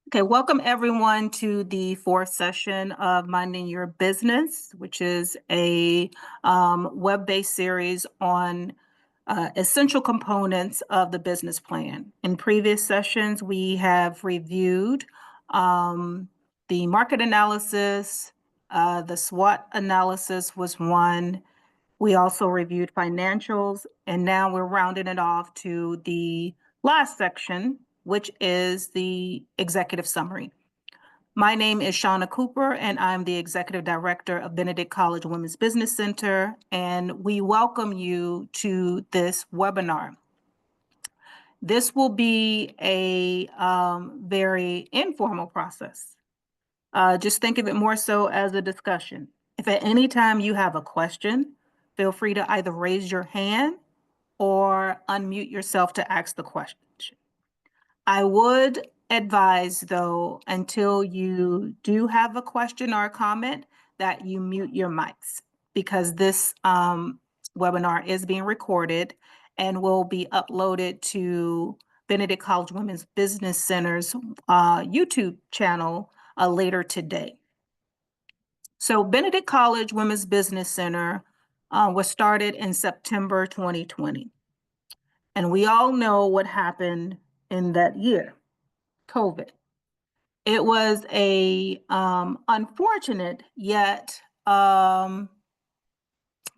Okay, welcome everyone to the fourth session of Minding Your Business, which is a web-based series on essential components of the business plan. In previous sessions, we have reviewed the market analysis, the SWOT analysis was one. We also reviewed financials, and now we're rounding it off to the last section, which is the executive summary. My name is Shauna Cooper, and I'm the Executive Director of Benedict College Women's Business Center, and we welcome you to this webinar. This will be a very informal process. Just think of it more so as a discussion. If at any time you have a question, feel free to either raise your hand or unmute yourself to ask the question. I would advise, though, until you do have a question or a comment, that you mute your mics, because this webinar is being recorded and will be uploaded to Benedict College Women's Business Center's YouTube channel later today. So Benedict College Women's Business Center was started in September 2020. And we all know what happened in that year, COVID. It was a unfortunate yet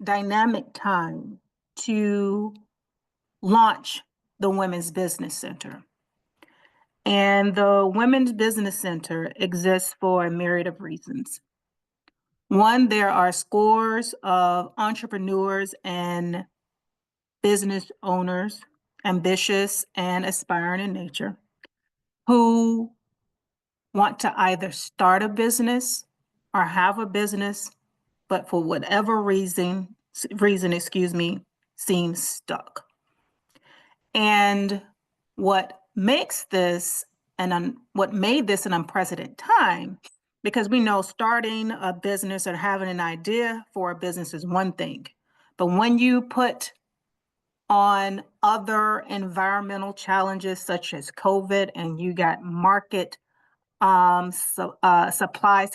dynamic time to launch the Women's Business Center. And the Women's Business Center exists for a myriad of reasons. One, there are scores of entrepreneurs and business owners, ambitious and aspiring in nature, who want to either start a business or have a business, but for whatever reason, seems stuck. And what makes this what made this an unprecedented time, because we know starting a business or having an idea for a business is one thing, but when you put on other environmental challenges such as COVID, and you got market supply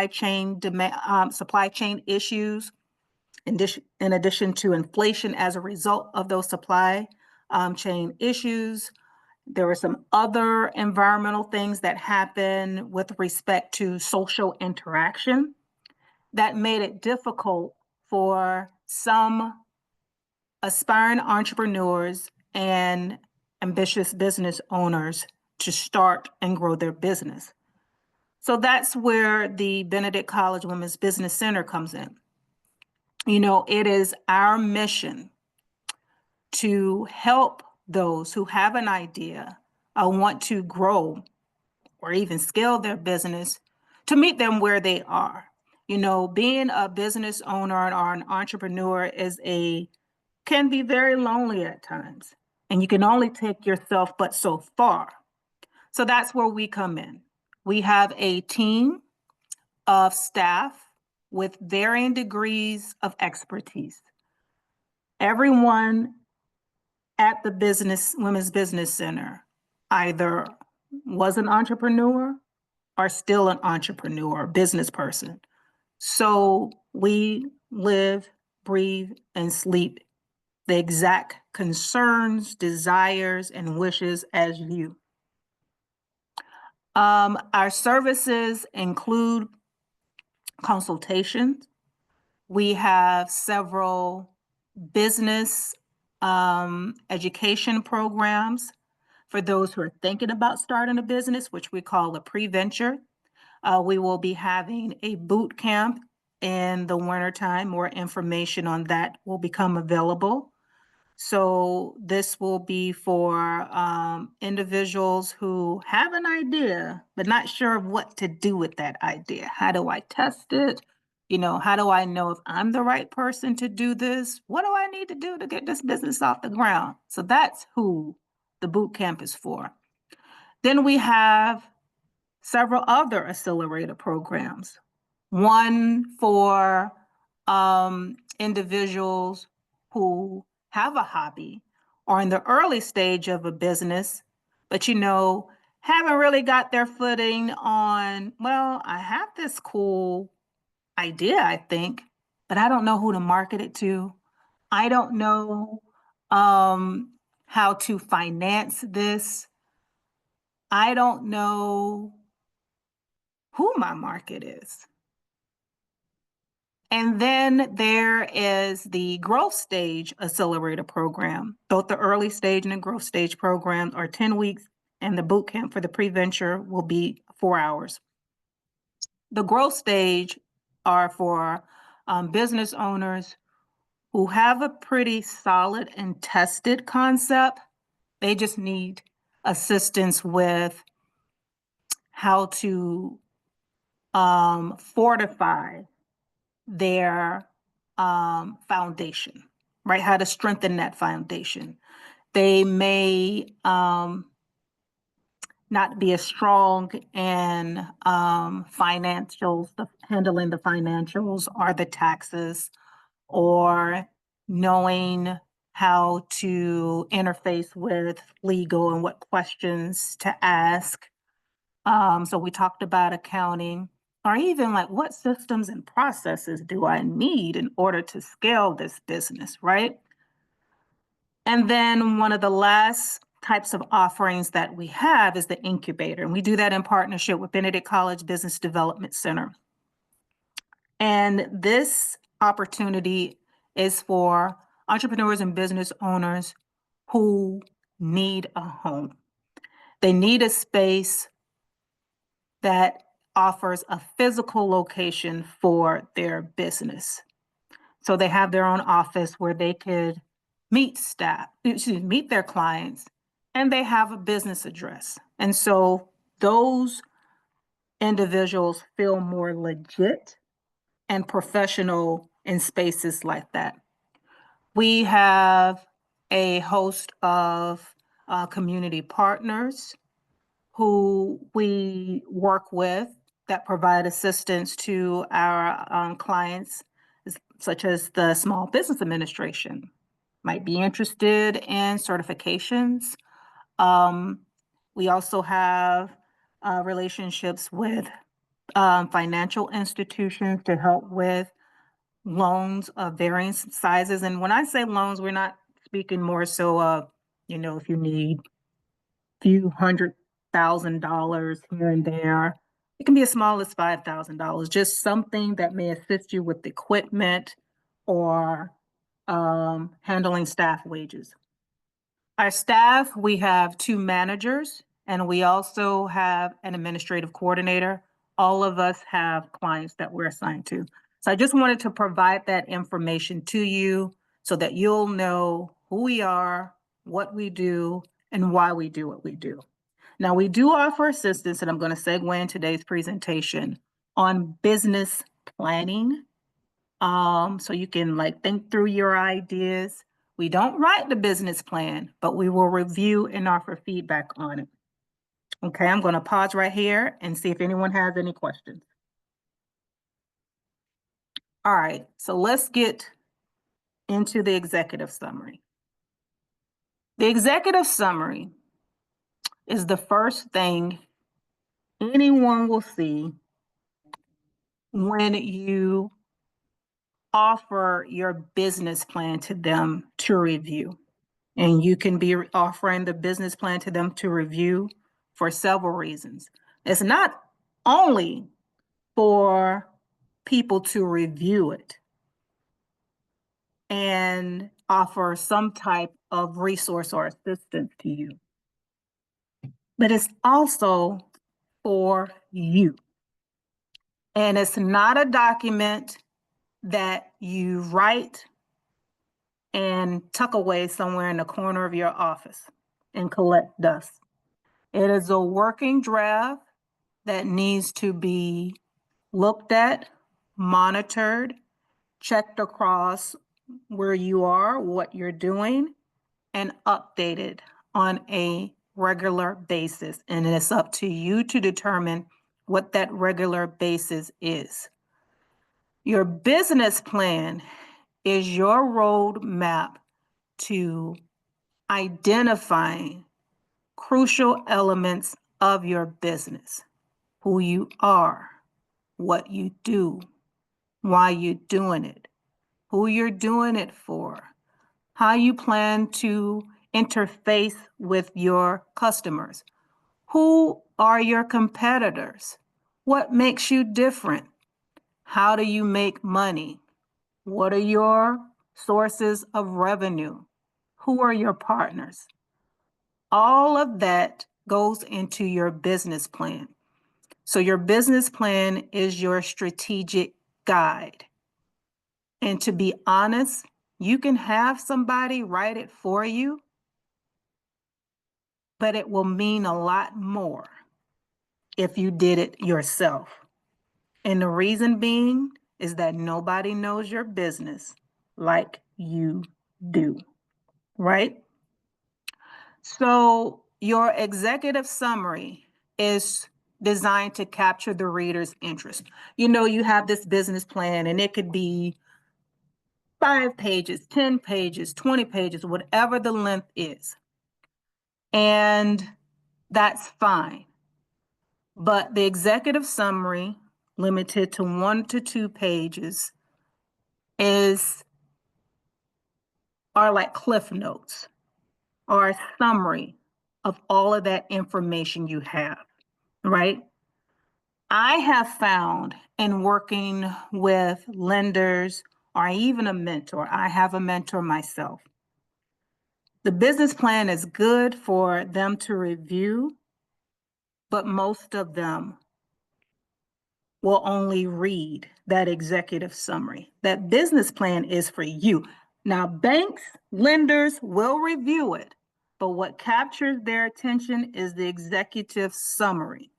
chain demand, supply chain issues, in addition to inflation as a result of those supply chain issues. There were some other environmental things that happen with respect to social interaction that made it difficult for some aspiring entrepreneurs and ambitious business owners to start and grow their business. So that's where the Benedict College Women's Business Center comes in. You know, it is our mission to help those who have an idea, want to grow or even scale their business, to meet them where they are. You know, being a business owner or an entrepreneur can be very lonely at times, and you can only take yourself but so far. So that's where we come in. We have a team of staff with varying degrees of expertise. Everyone at the Women's Business Center either was an entrepreneur or still an entrepreneur, business person. So we live, breathe, and sleep the exact concerns, desires, and wishes as you. Our services include consultations. We have several business education programs for those who are thinking about starting a business, which we call a pre-venture. We will be having a boot camp in the wintertime. More information on that will become available. So this will be for individuals who have an idea, but not sure what to do with that idea. How do I test it? You know, how do I know if I'm the right person to do this? What do I need to do to get this business off the ground? So that's who the boot camp is for. Then we have several other accelerator programs. One for individuals who have a hobby or in the early stage of a business, but haven't really got their footing on, well, I have this cool idea, I think, but I don't know who to market it to. I don't know how to finance this. I don't know who my market is. And then there is the growth stage accelerator program. Both the early stage and the growth stage programs are 10 weeks, and the boot camp for the pre-venture will be 4 hours. The growth stage are for business owners who have a pretty solid and tested concept. They just need assistance with how to fortify their foundation, right? How to strengthen that foundation. They may not be as strong in financials, handling the financials or the taxes, or knowing how to interface with legal and what questions to ask. So we talked about accounting, or even like what systems and processes do I need in order to scale this business, right? And then one of the last types of offerings that we have is the incubator. And we do that in partnership with Benedict College Business Development Center. And this opportunity is for entrepreneurs and business owners who need a home. They need a space that offers a physical location for their business. So they have their own office where they could meet meet their clients, and they have a business address. And so those individuals feel more legit and professional in spaces like that. We have a host of community partners who we work with that provide assistance to our clients, such as the Small Business Administration, might be interested in certifications. We also have relationships with financial institutions to help with loans of varying sizes. And when I say loans, we're not speaking more so of, if you need few $100,000 here and there. It can be as small as $5,000, just something that may assist you with equipment or handling staff wages. Our staff, we have 2 managers, and we also have an administrative coordinator. All of us have clients that we're assigned to. So I just wanted to provide that information to you so that you'll know who we are, what we do, and why we do what we do. Now, we do offer assistance, and I'm going to segue in today's presentation on business planning. So you can think through your ideas. We don't write the business plan, but we will review and offer feedback on it. Okay, I'm going to pause right here and see if anyone has any questions. All right, so let's get into the executive summary. The executive summary is the first thing anyone will see when you offer your business plan to them to review. And you can be offering the business plan to them to review for several reasons. It's not only for people to review it and offer some type of resource or assistance to you, but it's also for you. And it's not a document that you write and tuck away somewhere in the corner of your office and collect dust. It is a working draft that needs to be looked at, monitored, checked across where you are, what you're doing, and updated on a regular basis. And it's up to you to determine what that regular basis is. Your business plan is your roadmap to identifying crucial elements of your business: who you are, what you do, why you're doing it, who you're doing it for, how you plan to interface with your customers, who are your competitors, what makes you different, how do you make money, what are your sources of revenue, who are your partners. All of that goes into your business plan. So your business plan is your strategic guide. And to be honest, you can have somebody write it for you, but it will mean a lot more if you did it yourself. And the reason being is that nobody knows your business like you do, right? So your executive summary is designed to capture the reader's interest. You know, you have this business plan and it could be 5 pages, 10 pages, 20 pages, whatever the length is. And that's fine. But the executive summary, limited to 1 to 2 pages, are like cliff notes or a summary of all of that information you have, right? I have found in working with lenders or even a mentor, I have a mentor myself. The business plan is good for them to review, but most of them will only read that executive summary. That business plan is for you. Now, banks, lenders will review it, but what captures their attention is the executive summary,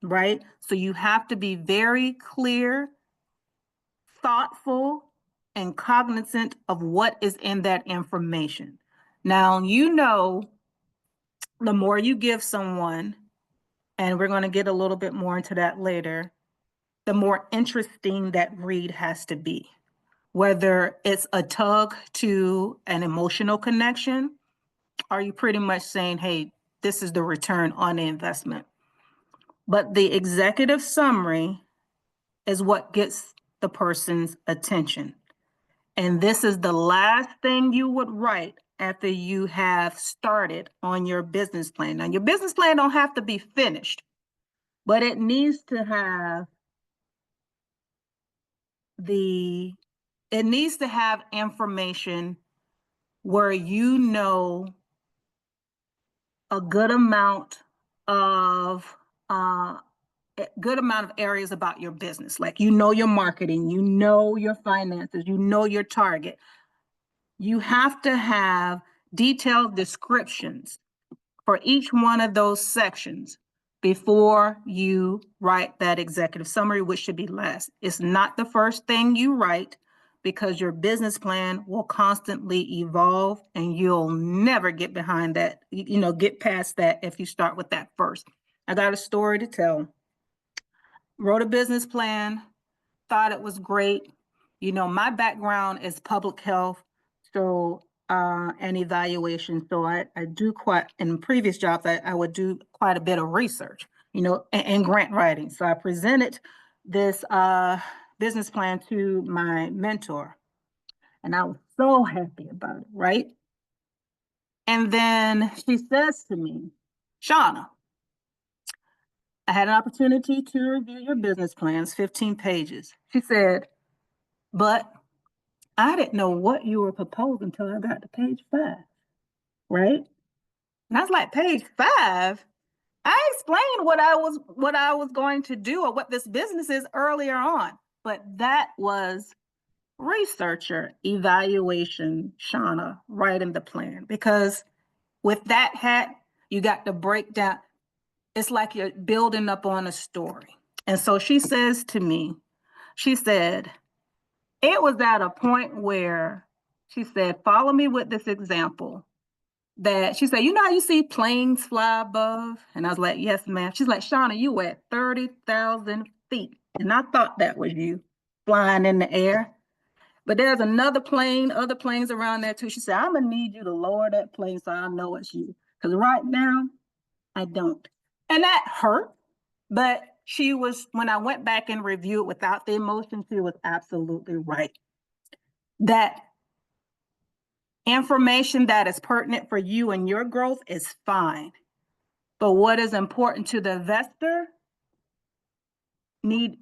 right? So you have to be very clear, thoughtful, and cognizant of what is in that information. Now, you know, the more you give someone, and we're going to get a little bit more into that later, the more interesting that read has to be. Whether it's a tug to an emotional connection, or you pretty much saying, hey, this is the return on the investment. But the executive summary is what gets the person's attention. And this is the last thing you would write after you have started on your business plan. Now, your business plan don't have to be finished, but it needs to have information where you know a good amount of areas about your business. Like, you know, your marketing, you know, your finances, you know, your target. You have to have detailed descriptions for each one of those sections before you write that executive summary, which should be last. It's not the first thing you write, because your business plan will constantly evolve and you'll never get behind that, get past that if you start with that first. I got a story to tell. Wrote a business plan, thought it was great. My background is public health, so and evaluation. So I do quite, in previous jobs, I would do quite a bit of research, and grant writing. So I presented this business plan to my mentor, and I was so happy about it, right? And then she says to me, Shauna, I had an opportunity to review your business plans, 15 pages. She said, but I didn't know what you were proposing until I got to page 5, right? And I was like, page 5? I explained what I was going to do, or what this business is, earlier on. But that was researcher evaluation, Shauna, writing the plan. Because with that hat, you got to break down. It's like you're building up on a story. And so she says to me, she said, it was at a point where she said, follow me with this example. That she said, how you see planes fly above? And I was like, yes, ma'am. She's like, Shauna, you at 30,000 feet. And I thought that was you flying in the air. But there's other planes around there too. She said, I'm going to need you to lower that plane so I know it's you. Because right now, I don't. And that hurt, but when I went back and reviewed without the emotion, she was absolutely right. That information that is pertinent for you and your growth is fine. But what is important to the investor need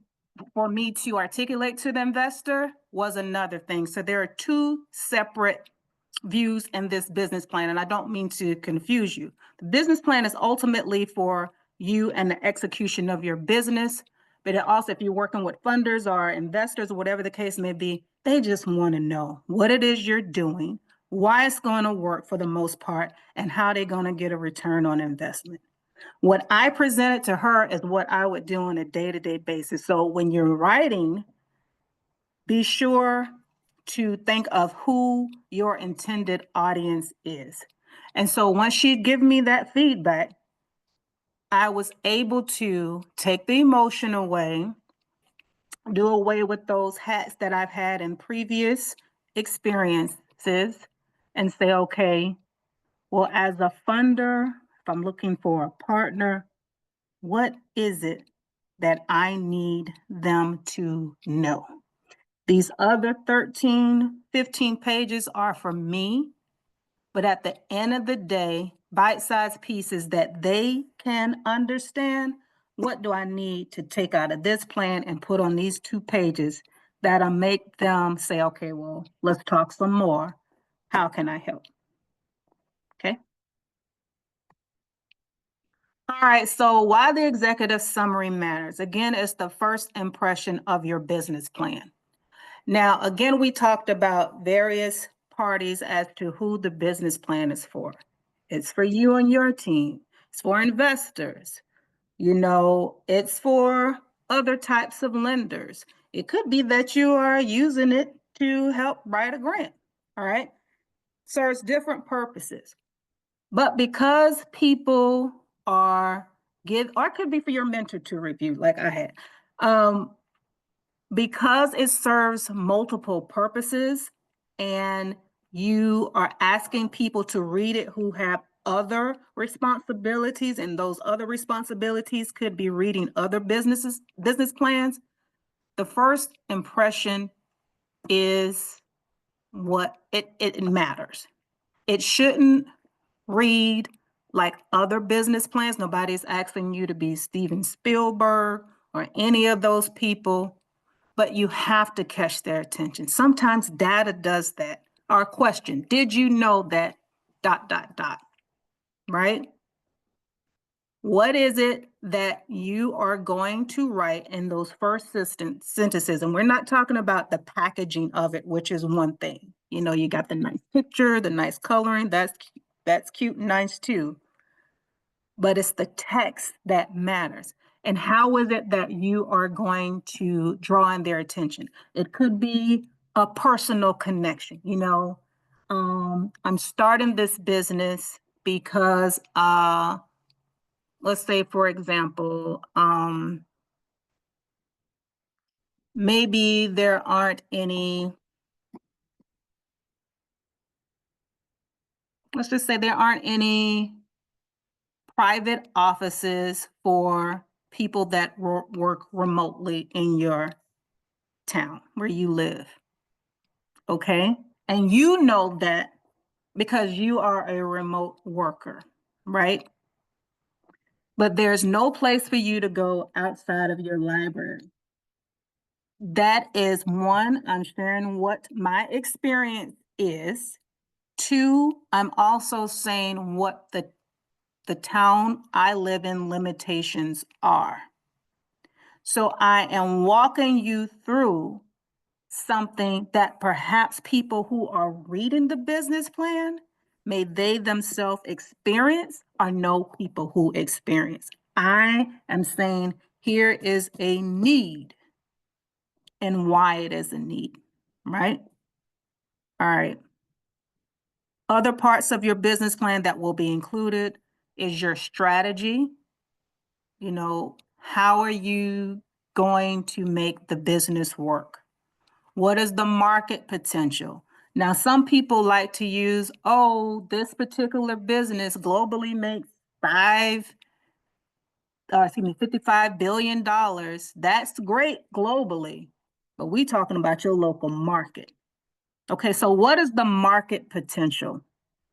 for me to articulate to the investor was another thing. So there are two separate views in this business plan, and I don't mean to confuse you. The business plan is ultimately for you and the execution of your business, but it also, if you're working with funders or investors or whatever the case may be, they just want to know what it is you're doing, why it's going to work for the most part, and how they're going to get a return on investment. What I presented to her is what I would do on a day-to-day basis. So when you're writing, be sure to think of who your intended audience is. And so once she gave me that feedback, I was able to take the emotion away, do away with those hats that I've had in previous experiences, and say, okay, well, as a funder, if I'm looking for a partner, what is it that I need them to know? These other 13, 15 pages are for me, but at the end of the day, bite-sized pieces that they can understand. What do I need to take out of this plan and put on these 2 pages that'll make them say, okay, well, let's talk some more. How can I help? Okay. All right, so why the executive summary matters. Again, it's the first impression of your business plan. Now, again, we talked about various parties as to who the business plan is for. It's for you and your team. It's for investors. It's for other types of lenders. It could be that you are using it to help write a grant, all right? Serves different purposes. But because people or it could be for your mentor to review, like I had. Because it serves multiple purposes and you are asking people to read it who have other responsibilities, and those other responsibilities could be reading other business plans, the first impression is what it matters. It shouldn't read like other business plans. Nobody's asking you to be Steven Spielberg or any of those people, but you have to catch their attention. Sometimes data does that. Our question, did you know that ... right? What is it that you are going to write in those first sentences? And we're not talking about the packaging of it, which is one thing. You got the nice picture, the nice coloring, that's cute and nice too. But it's the text that matters. And how is it that you are going to draw in their attention? It could be a personal connection. I'm starting this business because, let's say, for example, maybe there aren't any, let's just say there aren't any private offices for people that work remotely in your town where you live. Okay. And you know that because you are a remote worker, right? But there's no place for you to go outside of your library. That is one, I'm sharing what my experience is. Two, I'm also saying what the town I live in limitations are. So I am walking you through something that perhaps people who are reading the business plan, may they themselves experience or know people who experience. I am saying here is a need and why it is a need, right? All right. Other parts of your business plan that will be included is your strategy. How are you going to make the business work? What is the market potential? Now, some people like to use, this particular business globally makes $55 billion. That's great globally, but we talking about your local market. Okay, so what is the market potential?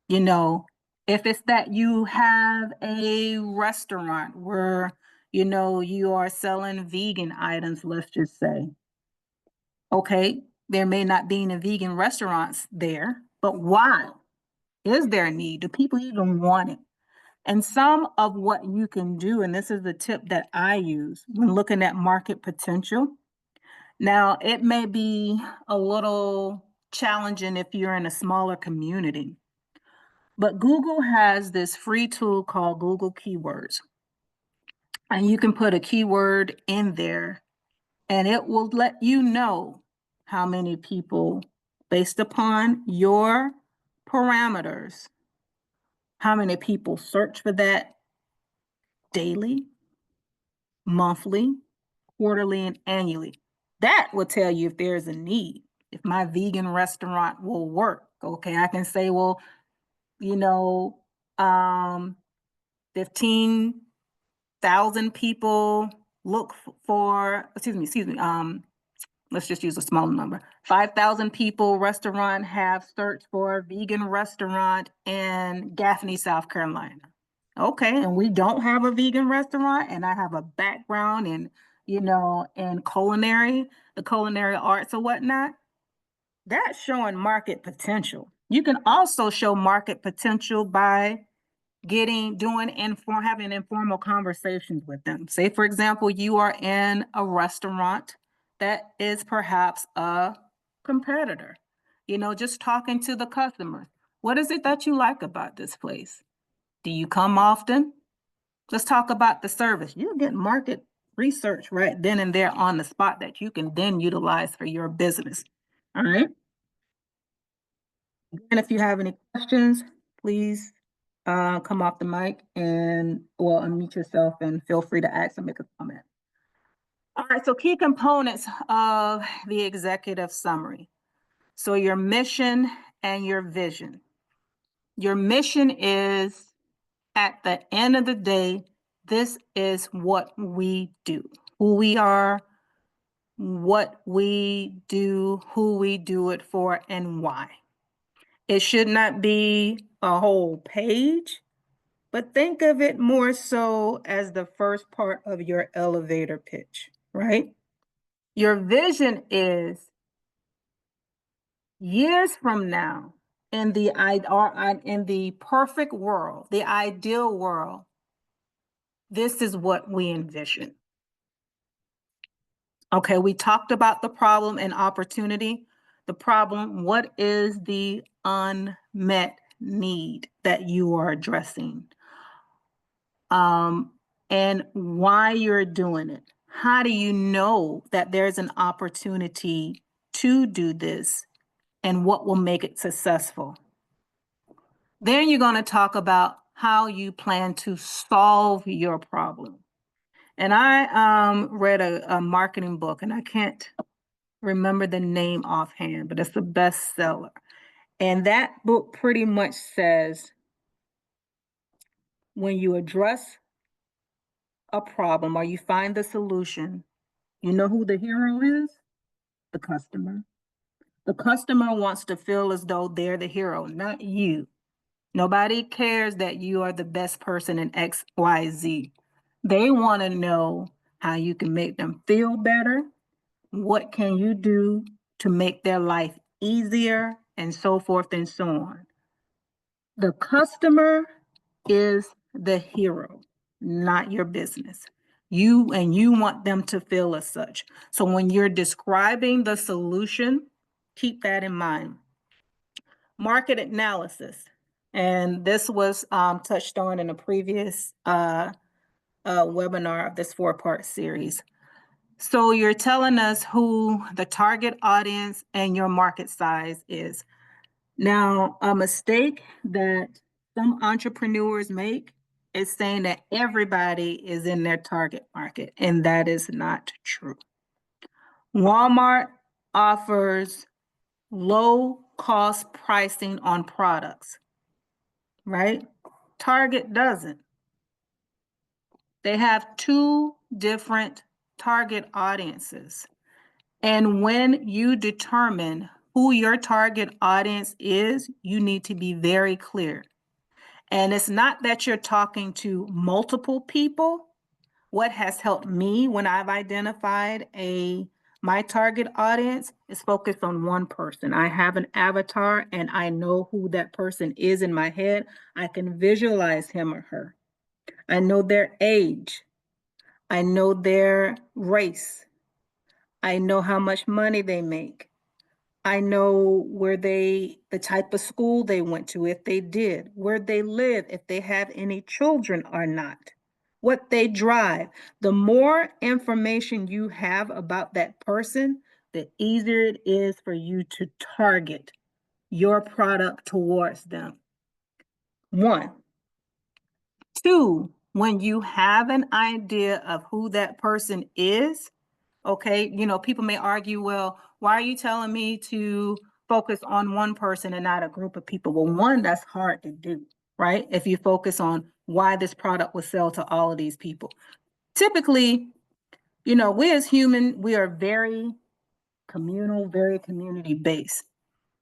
You know, if it's that you have a restaurant where, you are selling vegan items, let's just say. Okay, there may not be any vegan restaurants there, but why? Is there a need? Do people even want it? And some of what you can do, and this is the tip that I use when looking at market potential. Now, it may be a little challenging if you're in a smaller community, but Google has this free tool called Google Keywords. And you can put a keyword in there and it will let you know how many people, based upon your parameters, how many people search for that daily, monthly, quarterly, and annually. That will tell you if there's a need, if my vegan restaurant will work. Okay, I can say, well, you know, 15,000 people look for, excuse me, let's just use a small number. 5,000 people restaurant have searched for a vegan restaurant in Gaffney, South Carolina. Okay, and we don't have a vegan restaurant, and I have a background in, in culinary, the culinary arts or whatnot. That's showing market potential. You can also show market potential by having informal conversations with them. Say, for example, you are in a restaurant that is perhaps a competitor, just talking to the customer. What is it that you like about this place? Do you come often? Let's talk about the service. You get market research right then and there on the spot that you can then utilize for your business. All right. And if you have any questions, please come off the mic and unmute yourself and feel free to ask and make a comment. All right, so key components of the executive summary. So your mission and your vision. Your mission is, at the end of the day, this is what we do, who we are, what we do, who we do it for, and why. It should not be a whole page, but think of it more so as the first part of your elevator pitch, right? Your vision is years from now, in the perfect world, the ideal world, this is what we envision. Okay, we talked about the problem and opportunity. The problem, what is the unmet need that you are addressing? And why you're doing it. How do you know that there's an opportunity to do this and what will make it successful? Then you're going to talk about how you plan to solve your problem. And I read a marketing book, and I can't remember the name offhand, but it's a bestseller. And that book pretty much says, when you address a problem or you find the solution, you know who the hero is? The customer. The customer wants to feel as though they're the hero, not you. Nobody cares that you are the best person in XYZ. They want to know how you can make them feel better. What can you do to make their life easier, and so forth and so on. The customer is the hero, not your business. You want them to feel as such. So when you're describing the solution, keep that in mind. Market analysis. And this was touched on in a previous webinar of this 4-part series. So you're telling us who the target audience and your market size is. Now, a mistake that some entrepreneurs make is saying that everybody is in their target market, and that is not true. Walmart offers low cost pricing on products, right? Target doesn't. They have two different target audiences. And when you determine who your target audience is, you need to be very clear. And it's not that you're talking to multiple people. What has helped me when I've identified my target audience is focused on one person. I have an avatar and I know who that person is in my head. I can visualize him or her. I know their age. I know their race. I know how much money they make. I know the type of school they went to, if they did, where they live, if they have any children or not, what they drive. The more information you have about that person, the easier it is for you to target your product towards them. One. Two, when you have an idea of who that person is, okay, people may argue, well, why are you telling me to focus on one person and not a group of people? Well, one, that's hard to do, right? If you focus on why this product will sell to all of these people. Typically, we as human, we are very communal, very community based.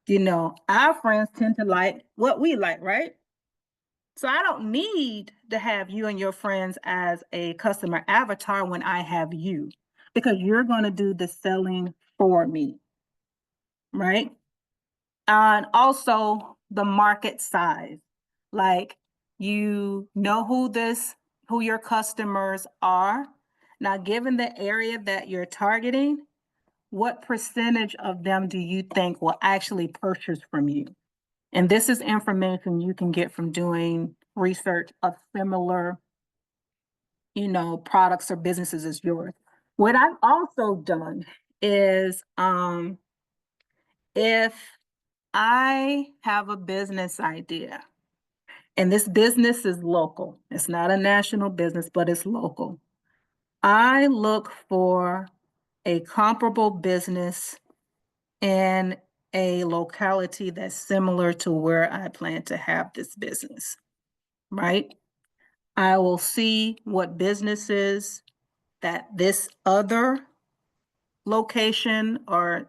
Our friends tend to like what we like, right? So I don't need to have you and your friends as a customer avatar when I have you, because you're going to do the selling for me, right? And also the market size. Like, you know who your customers are. Now, given the area that you're targeting, what percentage of them do you think will actually purchase from you? And this is information you can get from doing research of similar, products or businesses as yours. What I've also done is, if I have a business idea and this business is local, it's not a national business, but it's local, I look for a comparable business in a locality that's similar to where I plan to have this business, right? I will see what businesses that this other location or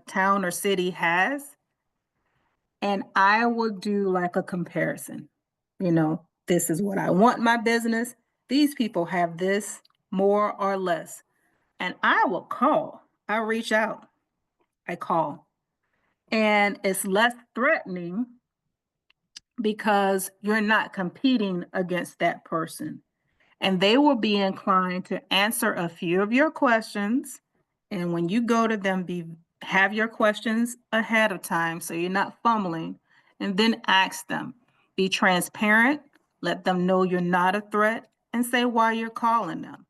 town or city has, and I will do like a comparison. This is what I want my business. These people have this more or less. And I will call. I reach out. I call. And it's less threatening because you're not competing against that person. And they will be inclined to answer a few of your questions. And when you go to them, have your questions ahead of time so you're not fumbling, and then ask them. Be transparent, let them know you're not a threat, and say why you're calling them.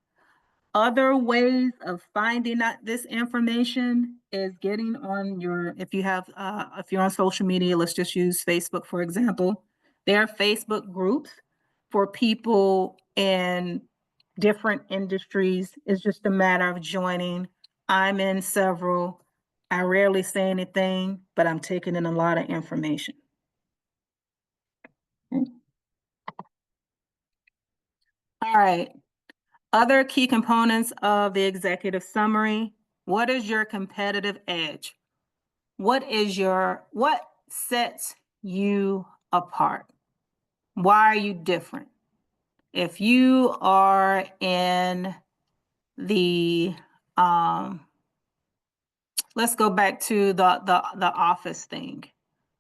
Other ways of finding out this information is getting on if you're on social media, let's just use Facebook, for example. There are Facebook groups for people in different industries. It's just a matter of joining. I'm in several. I rarely say anything, but I'm taking in a lot of information. All right. Other key components of the executive summary. What is your competitive edge? What sets you apart? Why are you different? If you are in the let's go back to the office thing.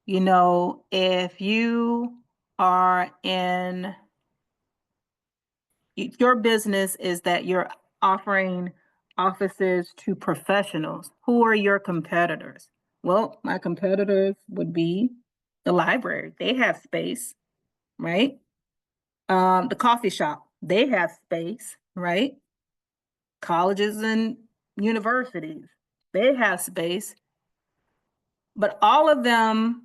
If you are in your business is that you're offering offices to professionals, who are your competitors? Well, my competitors would be the library. They have space, right? The coffee shop, they have space, right? Colleges and universities, they have space, but all of them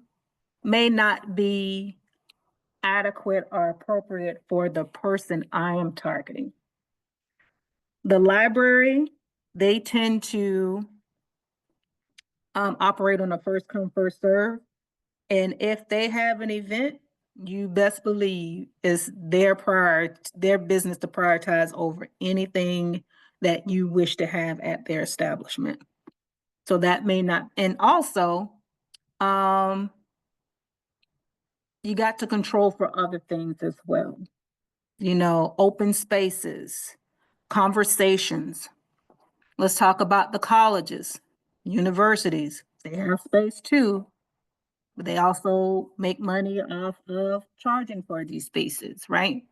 may not be adequate or appropriate for the person I am targeting. The library, they tend to operate on a first come, first serve. And if they have an event, you best believe is their business to prioritize over anything that you wish to have at their establishment. So that may not, and also, you got to control for other things as well. Open spaces, conversations. Let's talk about the colleges, universities. They have space too, but they also make money off of charging for these spaces, right?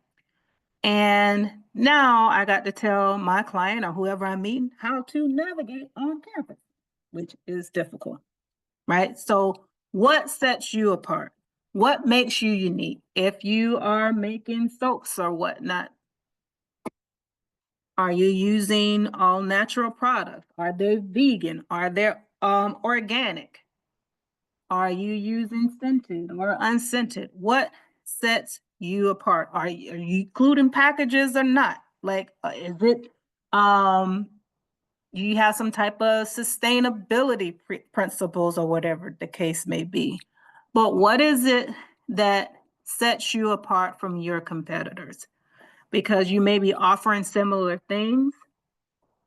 And now I got to tell my client or whoever I'm meeting how to navigate on campus, which is difficult, right? So, what sets you apart? What makes you unique? If you are making soaps or whatnot, are you using all natural products? Are they vegan? Are they organic? Are you using scented or unscented? What sets you apart? Are you including packages or not? Like, is it do you have some type of sustainability principles or whatever the case may be? But what is it that sets you apart from your competitors? Because you may be offering similar things,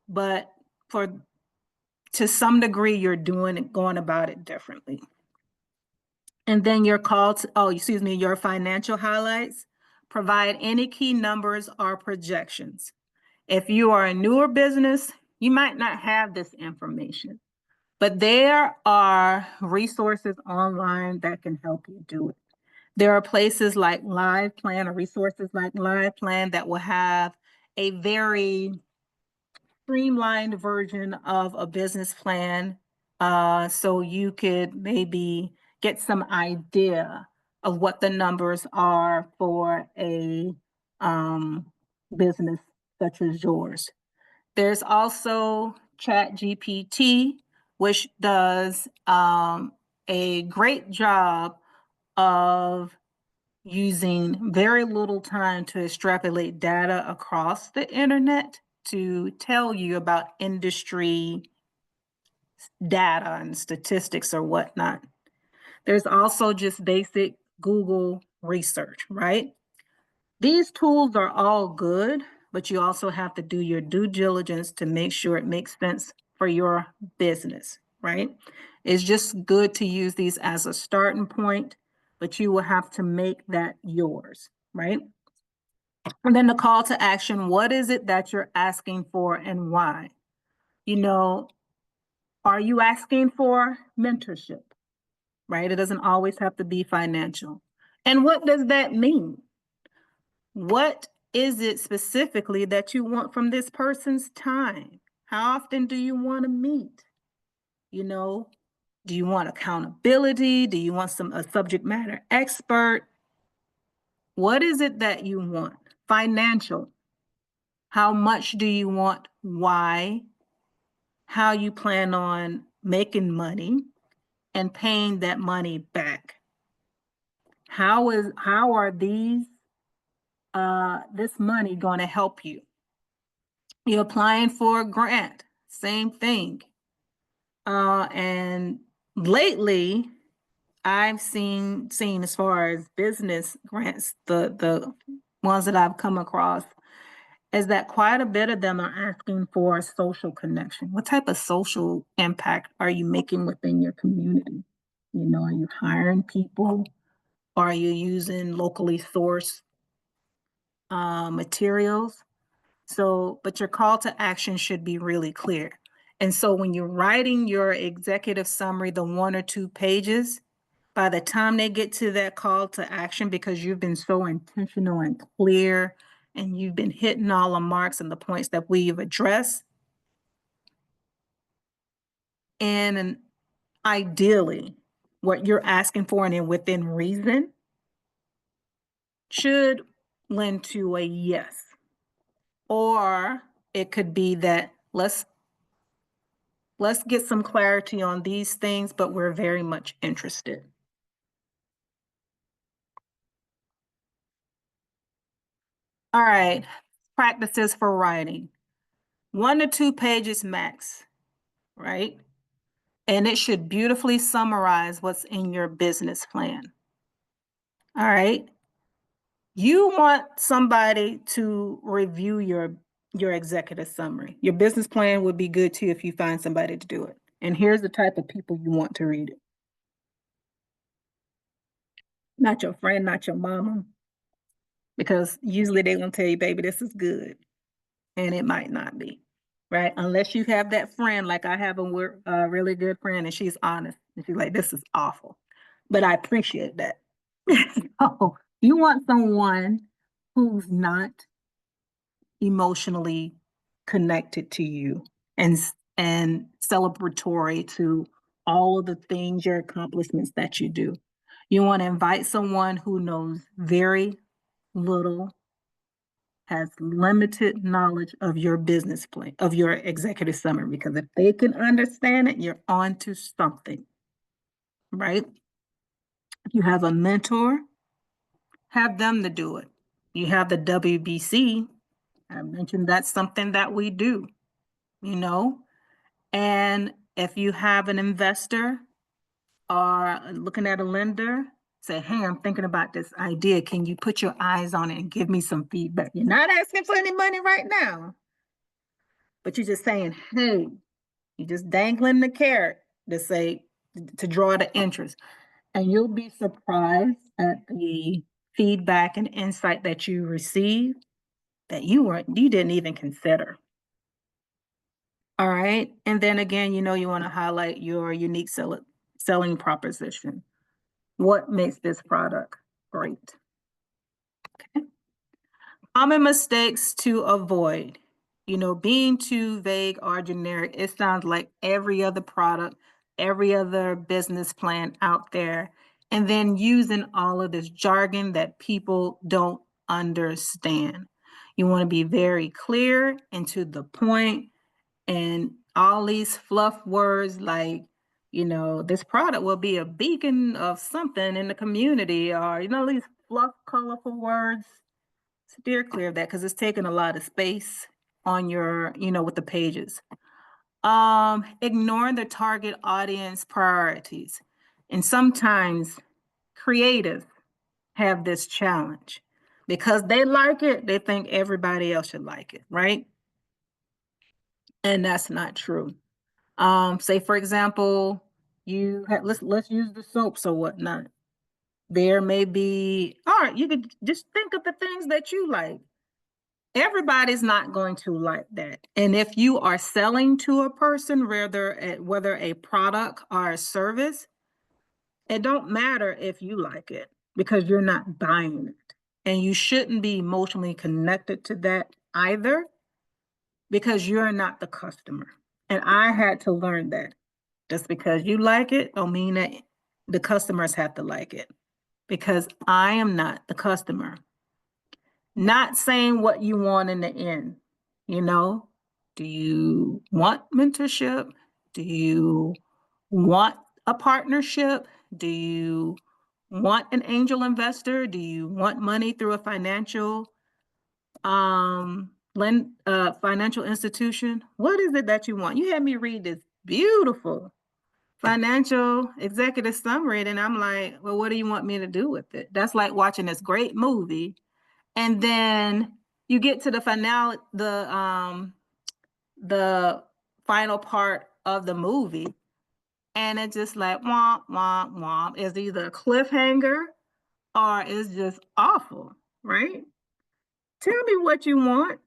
but to some degree, you're going about it differently. And then your your financial highlights. Provide any key numbers or projections. If you are a newer business, you might not have this information, but there are resources online that can help you do it. There are places like LivePlan or resources like LivePlan that will have a very streamlined version of a business plan, so you could maybe get some idea of what the numbers are for a business such as yours. There's also ChatGPT, which does a great job of using very little time to extrapolate data across the internet to tell you about industry data and statistics or whatnot. There's also just basic Google research, right? These tools are all good, but you also have to do your due diligence to make sure it makes sense for your business, right? It's just good to use these as a starting point, but you will have to make that yours, right? And then the call to action, what is it that you're asking for and why? Are you asking for mentorship, right? It doesn't always have to be financial. And what does that mean? What is it specifically that you want from this person's time? How often do you want to meet? Do you want accountability? Do you want a subject matter expert? What is it that you want? Financial. How much do you want? Why? How you plan on making money and paying that money back? How are this money going to help you? You're applying for a grant, same thing. And lately, I've seen as far as business grants, the ones that I've come across, is that quite a bit of them are asking for a social connection. What type of social impact are you making within your community? Are you hiring people? Are you using locally sourced materials? So, but your call to action should be really clear. And so when you're writing your executive summary, the 1 or 2 pages, by the time they get to that call to action, because you've been so intentional and clear and you've been hitting all the marks and the points that we've addressed, and ideally, what you're asking for and within reason should lend to a yes. Or it could be that let's get some clarity on these things, but we're very much interested. All right, practices for writing. 1 to 2 pages max, right? And it should beautifully summarize what's in your business plan. All right. You want somebody to review your executive summary. Your business plan would be good too if you find somebody to do it. And here's the type of people you want to read it. Not your friend, not your mama, because usually they're gonna tell you, baby, this is good. And it might not be. Right? Unless you have that friend, like I have a really good friend and she's honest. And she's like, this is awful. But I appreciate that. So you want someone who's not emotionally connected to you and celebratory to all of the things, your accomplishments that you do. You want to invite someone who knows very little, has limited knowledge of your business plan, of your executive summary, because if they can understand it, you're on to something, right? If you have a mentor, have them to do it. You have the WBC. I mentioned that's something that we do, you know? And if you have an investor or looking at a lender, say, hey, I'm thinking about this idea. Can you put your eyes on it and give me some feedback? You're not asking for any money right now, but you're just saying, hey, you're just dangling the carrot to say, to draw the interest. And you'll be surprised at the feedback and insight that you receive that you didn't even consider. All right. And then again, you want to highlight your unique selling proposition. What makes this product great? Okay. Common mistakes to avoid. Being too vague or generic, it sounds like every other product, every other business plan out there, and then using all of this jargon that people don't understand. You want to be very clear and to the point, and all these fluff words like, this product will be a beacon of something in the community, or, these fluff, colorful words. Steer clear of that because it's taking a lot of space on your, with the pages. Ignore the target audience priorities. And sometimes creatives have this challenge because they like it, they think everybody else should like it, right? And that's not true. Say for example, let's use the soaps or whatnot. There may be, all right, you could just think of the things that you like. Everybody's not going to like that. And if you are selling to a person, whether a product or a service, it don't matter if you like it because you're not buying it. And you shouldn't be emotionally connected to that either because you're not the customer. And I had to learn that. Just because you like it don't mean that the customers have to like it because I am not the customer. Not saying what you want in the end, you know? Do you want mentorship? Do you want a partnership? Do you want an angel investor? Do you want money through a financial institution? What is it that you want? You had me read this beautiful financial executive summary, and I'm like, well, what do you want me to do with it? That's like watching this great movie and then you get to the finale, the final part of the movie, and it's just like womp womp womp. It's either a cliffhanger or it's just awful, right? Tell me what you want.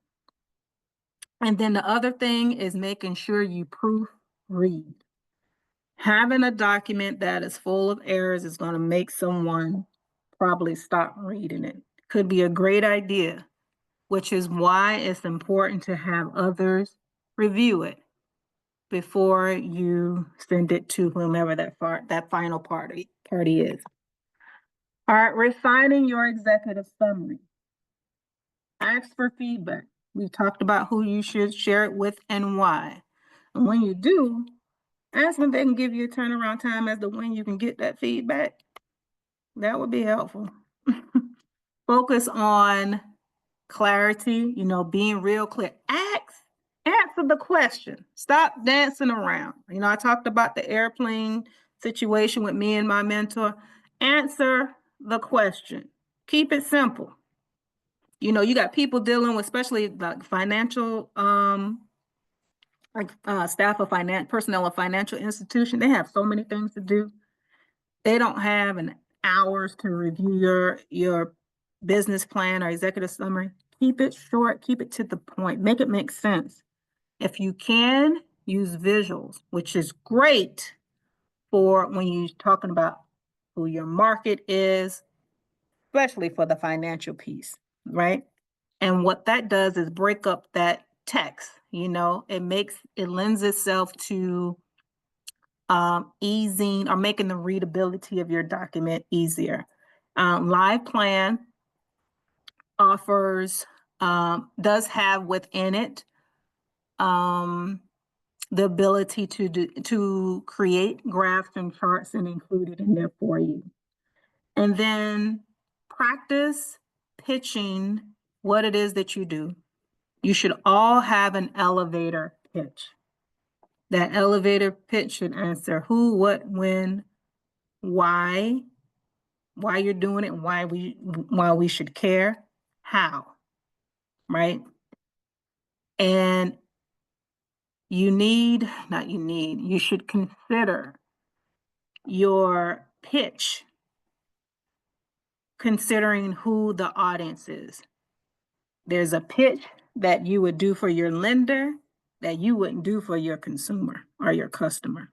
And then the other thing is making sure you proofread. Having a document that is full of errors is going to make someone probably stop reading it. Could be a great idea, which is why it's important to have others review it before you send it to whomever that final party is. All right, refining your executive summary. Ask for feedback. We've talked about who you should share it with and why. And when you do, ask them if they can give you a turnaround time as to when you can get that feedback. That would be helpful. Focus on clarity, being real clear. Answer the question. Stop dancing around. I talked about the airplane situation with me and my mentor. Answer the question. Keep it simple. You know, you got people dealing with, especially like financial, staff of finance, personnel of financial institution. They have so many things to do. They don't have an hours to review your business plan or executive summary. Keep it short, keep it to the point, make it make sense. If you can, use visuals, which is great for when you're talking about who your market is, especially for the financial piece, right? And what that does is break up that text. You know, it lends itself to easing or making the readability of your document easier. Live Plan offers, does have within it the ability to create graphs and charts and include it in there for you. And then practice pitching what it is that you do. You should all have an elevator pitch. That elevator pitch should answer who, what, when, why you're doing it, and why we should care, how, right? And you should consider your pitch considering who the audience is. There's a pitch that you would do for your lender that you wouldn't do for your consumer or your customer.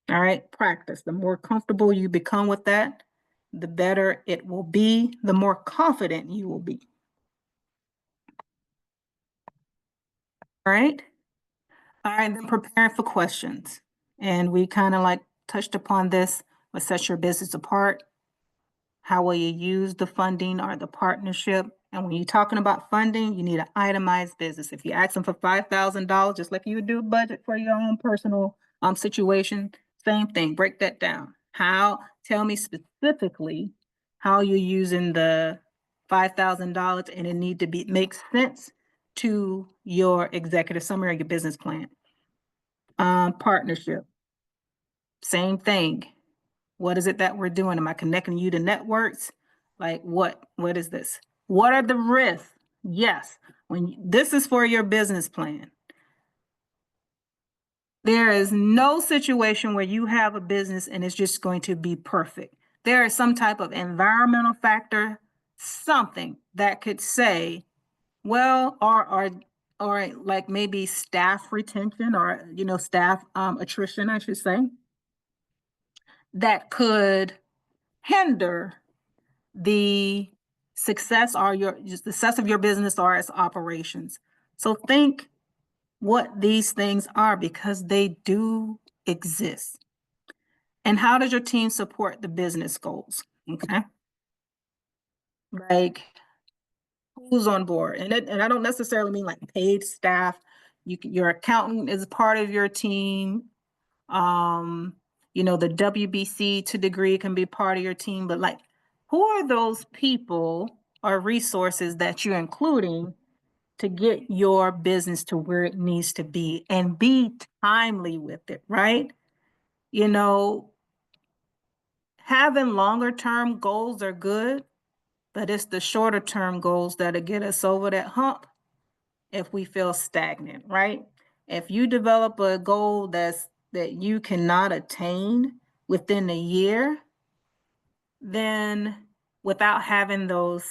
All right, practice. The more comfortable you become with that, the better it will be, the more confident you will be. All right. All right, then preparing for questions. And we kind of like touched upon this, what sets your business apart. How will you use the funding or the partnership? And when you're talking about funding, you need an itemized business. If you ask them for $5,000, just like you would do a budget for your own personal situation, same thing, break that down. Tell me specifically how you're using the $5,000, and it need to make sense to your executive summary or your business plan. Partnership, same thing. What is it that we're doing? Am I connecting you to networks? Like what is this? What are the risks? Yes, this is for your business plan. There is no situation where you have a business and it's just going to be perfect. There is some type of environmental factor, something that could say, well, or like maybe staff retention or, staff attrition, I should say, that could hinder the success of your business or its operations. So think what these things are, because they do exist. And how does your team support the business goals? Okay. Like who's on board? And I don't necessarily mean like paid staff. Your accountant is part of your team. The WBC to degree can be part of your team, but like, who are those people or resources that you're including to get your business to where it needs to be and be timely with it, right? Having longer term goals are good, but it's the shorter term goals that'll get us over that hump if we feel stagnant, right? If you develop a goal that you cannot attain within a year, then without having those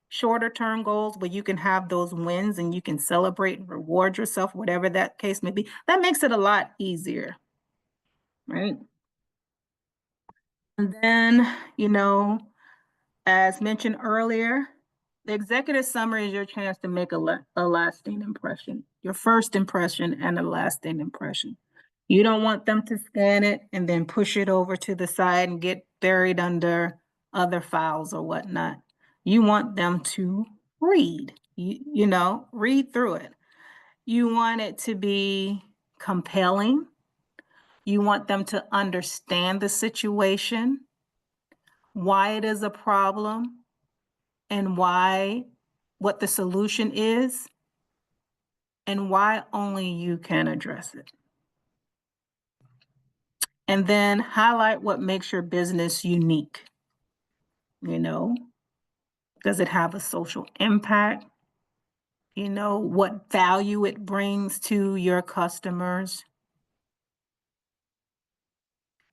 shorter term goals where you can have those wins and you can celebrate and reward yourself, whatever that case may be, that makes it a lot easier, right? And then, as mentioned earlier, the executive summary is your chance to make a lasting impression, your first impression and a lasting impression. You don't want them to scan it and then push it over to the side and get buried under other files or whatnot. You want them to read, read through it. You want it to be compelling. You want them to understand the situation, why it is a problem, and what the solution is, and why only you can address it. And then highlight what makes your business unique. You know, does it have a social impact? You know, what value it brings to your customers?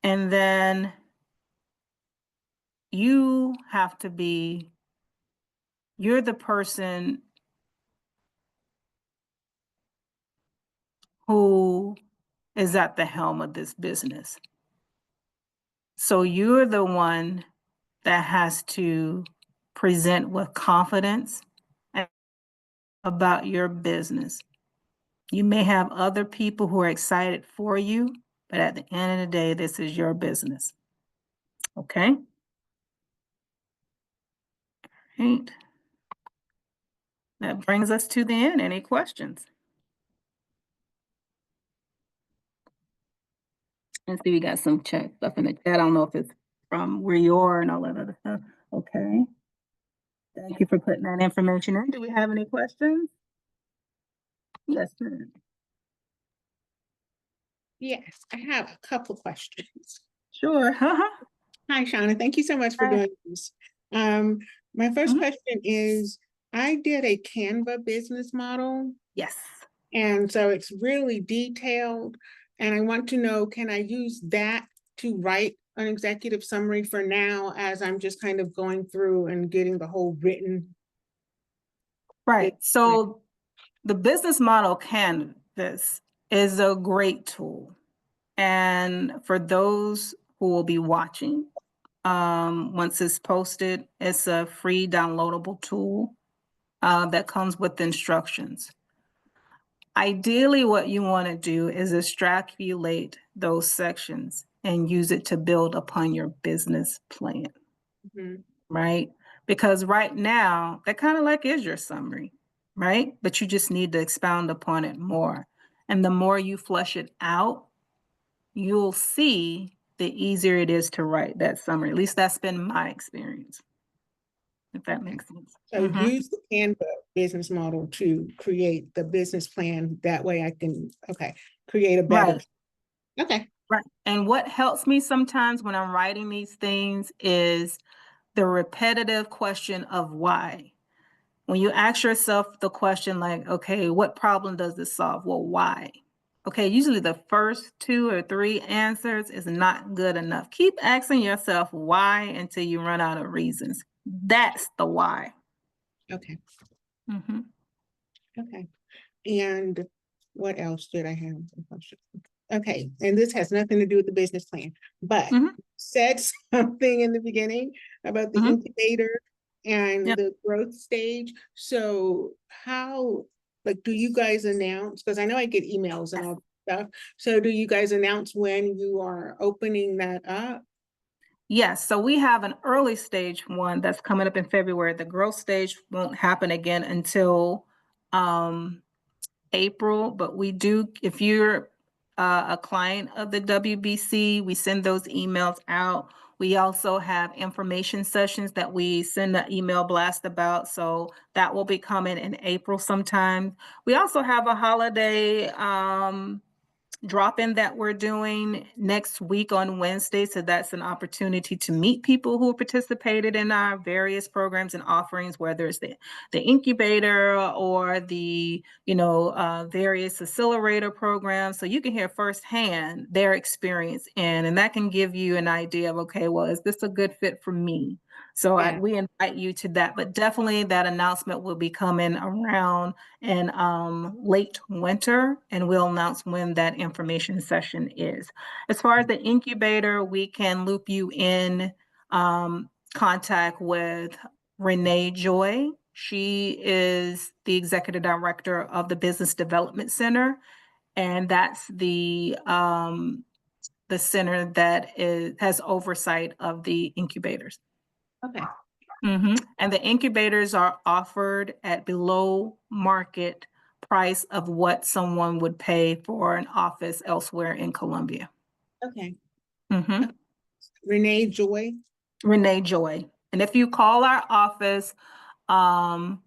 And then you have to be, you're the person who is at the helm of this business. So you're the one that has to present with confidence about your business. You may have other people who are excited for you, but at the end of the day, this is your business. Okay? Right. That brings us to the end. Any questions? Let's see, we got some chat stuff in the chat. I don't know if it's from where you are and all that other stuff. Okay. Thank you for putting that information in. Do we have any questions? Yes, ma'am. Yes, I have a couple questions. Sure. Hi, Shauna. Thank you so much for Hi. doing this. My first Mhm. question is, I did a Canva business model, Yes. and so it's really detailed. And I want to know, can I use that to write an executive summary for now as I'm just kind of going through and getting the whole written? Right. So the business model canvas is a great tool. And for those who will be watching, once it's posted, it's a free downloadable tool that comes with instructions. Ideally, what you want to do is extrapolate those sections and use it to build upon your business plan, Mhm. right? Because right now, that kind of like is your summary, right? But you just need to expound upon it more. And the more you flesh it out, you'll see the easier it is to write that summary. At least that's been my experience, if that makes sense. So use the Canva business model to create the business plan. That way I can, create a better. Right. Okay. Right. And what helps me sometimes when I'm writing these things is the repetitive question of why. When you ask yourself the question like, okay, what problem does this solve? Well, why? Okay, usually the first 2 or 3 answers is not good enough. Keep asking yourself why until you run out of reasons. That's the why. Okay. Mm-hmm. Okay. And what else did I have? Okay, and this has nothing to do with the business plan, but Mm-hmm. said something in the beginning about the Mm-hmm. incubator and Yep. the growth stage. So how, like, do you guys announce, because I know I get emails and all that stuff. So do you guys announce when you are opening that up? Yes, so we have an early stage one that's coming up in February. The growth stage won't happen again until April, but we do, if you're a client of the WBC, we send those emails out. We also have information sessions that we send an email blast about, so that will be coming in April sometime. We also have a holiday drop-in that we're doing next week on Wednesday. So that's an opportunity to meet people who participated in our various programs and offerings, whether it's the incubator or the various accelerator programs. So you can hear firsthand their experience and that can give you an idea of, okay, well, is this a good fit for me? So Yeah. we invite you to that, but definitely that announcement will be coming around in late winter, and we'll announce when that information session is. As far as the incubator, we can loop you in contact with Renee Joy. She is the executive director of the Business Development Center, and that's the center that has oversight of the incubators. Okay. And the incubators are offered at below market price of what someone would pay for an office elsewhere in Columbia. Okay. Mhm. Renee Joy. Renee Joy. And if you call our office, our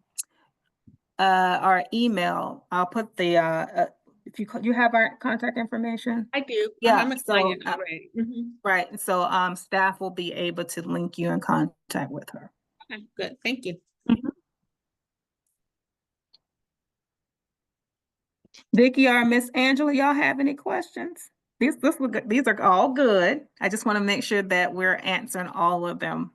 email, I'll put the if you have our contact information? I do. Yeah, I'm a so, client already. right, and so, staff will be able to link you in contact with her. Okay, good. Thank you. Mhm. Vicky or Miss Angela, y'all have any questions? These are all good. I just want to make sure that we're answering all of them.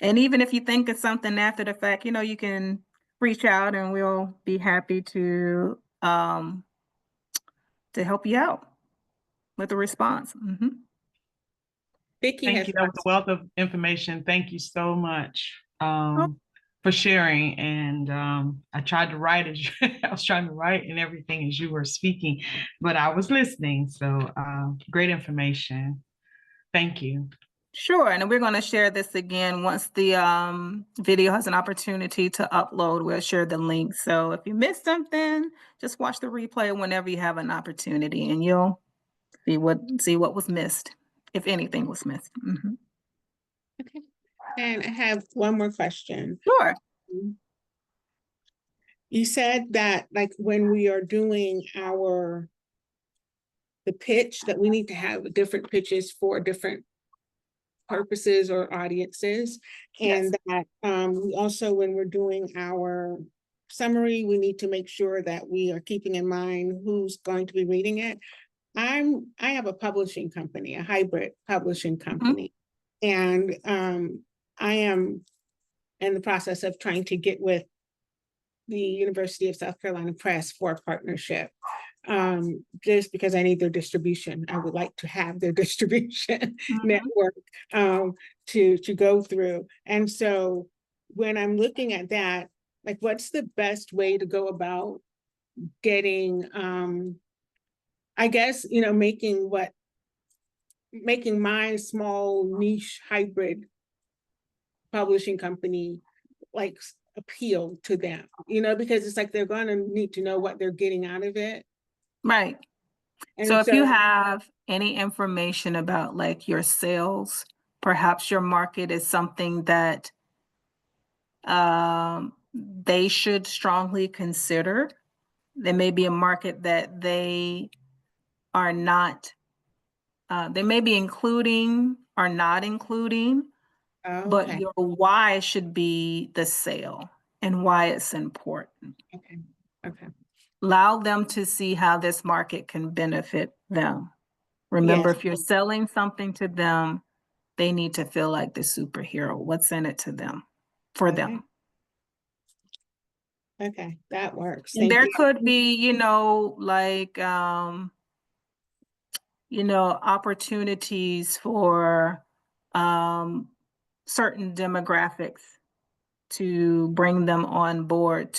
And even if you think of something after the fact, you can reach out and we'll be happy to help you out with a response. Vicky Thank has you. That was a wealth of information. Thank you so much for sharing. And I tried to write as I was trying to write and everything as you were speaking, but I was listening. So great information. Thank you. Sure, and we're going to share this again once the video has an opportunity to upload. We'll share the link. So if you missed something, just watch the replay whenever you have an opportunity, and you'll see what was missed, if anything was missed. Okay. And I have one more question. Sure. You said that like when we are doing the pitch, that we need to have different pitches for different purposes or audiences. And that we also, when we're doing our summary, we need to make sure that we are keeping in mind who's going to be reading it. I have a publishing company, a hybrid publishing company. And I am in the process of trying to get with the University of South Carolina Press for a partnership. Just because I need their distribution. I would like to have their distribution network to go through. And so when I'm looking at that, like what's the best way to go about getting, I guess, making my small niche hybrid publishing company like appeal to them, because it's like they're going to need to know what they're getting out of it. Right. And So if you have any information about like your sales, perhaps your market is something that they should strongly consider. There may be a market that they are not, they may be including or not including, but okay. your why should be the sale and why it's important. Okay. Allow them to see how this market can benefit them. Remember, Yes. if you're selling something to them, they need to feel like the superhero. What's in it to them, for them? Okay, that works. And Thank there you. could be, like, opportunities for certain demographics to bring them on board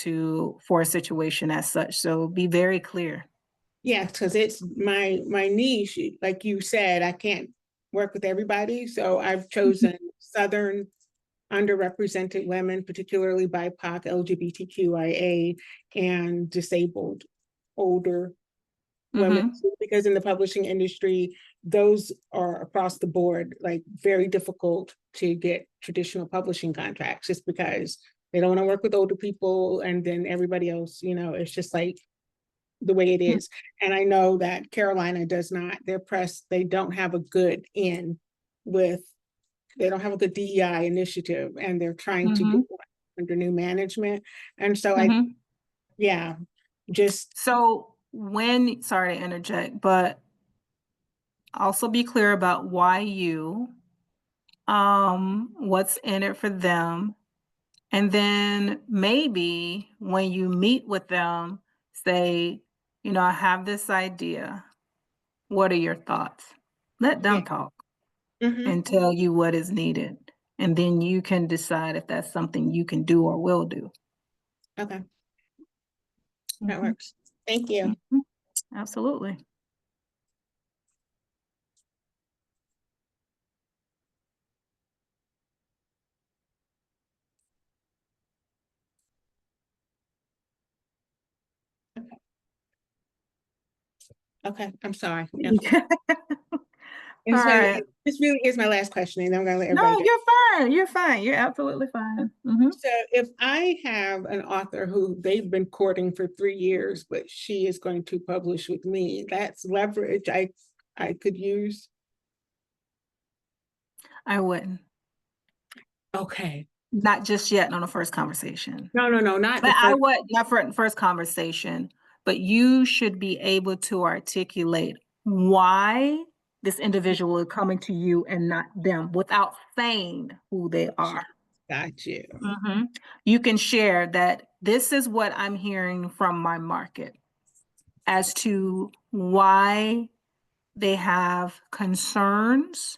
for a situation as such. So be very clear. Yes, because it's my niche. Like you said, I can't work with everybody. So I've chosen Southern underrepresented women, particularly BIPOC, LGBTQIA, and disabled older women, because in the publishing industry, those are across the board, like very difficult to get traditional publishing contracts just because they don't want to work with older people. And then everybody else, it's just like the way it is. And I know that Carolina does not, their press, they don't have a good they don't have a good DEI initiative, and they're trying to get under new management. And so So sorry to interject, but also be clear about why what's in it for them. And then maybe when you meet with them, say, I have this idea. What are your thoughts? Let them talk and tell you what is needed. And then you can decide if that's something you can do or will do. Okay. That works. Thank you. Absolutely. Okay, I'm sorry. All right. This really is my last question, and then I'm gonna let No, everybody go. you're fine. You're fine. You're absolutely fine. Mhm. So if I have an author who they've been courting for 3 years, but she is going to publish with me, that's leverage I could use. I wouldn't. Okay. Not just yet on the first conversation. No, not the But I first. would, not for first conversation, but you should be able to articulate why this individual is coming to you and not them without saying who they are. Got you. Mhm. You can share that this is what I'm hearing from my market as to why they have concerns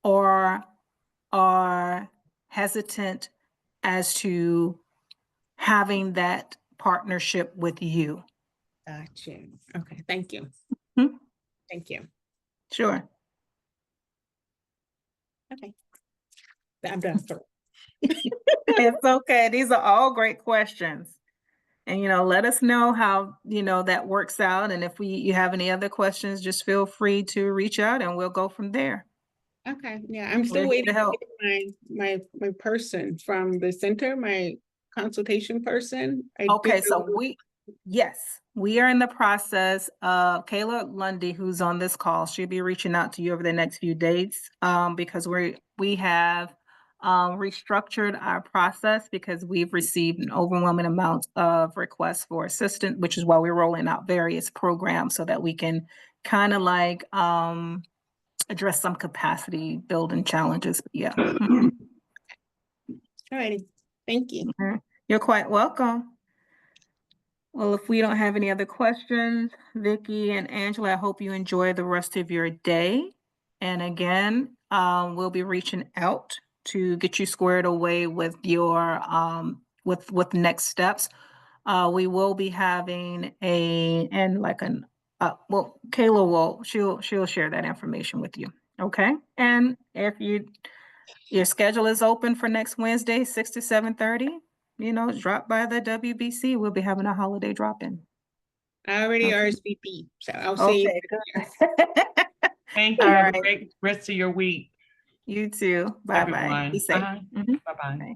or are hesitant as to having that partnership with you. Got you. Okay, thank you. Hmm? Thank you. Sure. Okay. I'm done. It's okay. These are all great questions. And, let us know how, that works out. And if you have any other questions, just feel free to reach out and we'll go from there. Okay, yeah, I'm We're still here waiting to help. to get my person from the center, my consultation person. I Okay, did so yes, we are in the process of Kayla Lundy, who's on this call. She'll be reaching out to you over the next few days, because we have restructured our process because we've received an overwhelming amount of requests for assistance, which is why we're rolling out various programs so that we can kind of like address some capacity building challenges. Yeah. Mhm. All righty, thank you. You're quite welcome. Well, if we don't have any other questions, Vicky and Angela, I hope you enjoy the rest of your day. And again, we'll be reaching out to get you squared away with your with next steps. We will be having well, Kayla she'll share that information with you. Okay. And if your schedule is open for next Wednesday, 6 to 7:30, drop by the WBC. We'll be having a holiday drop-in. I already Okay. RSVP, so I'll see you. Okay, good. Thank you. All Have a right. great rest of your week, You too. Bye-bye. Be everyone. safe. Mhm. Bye-bye. Bye.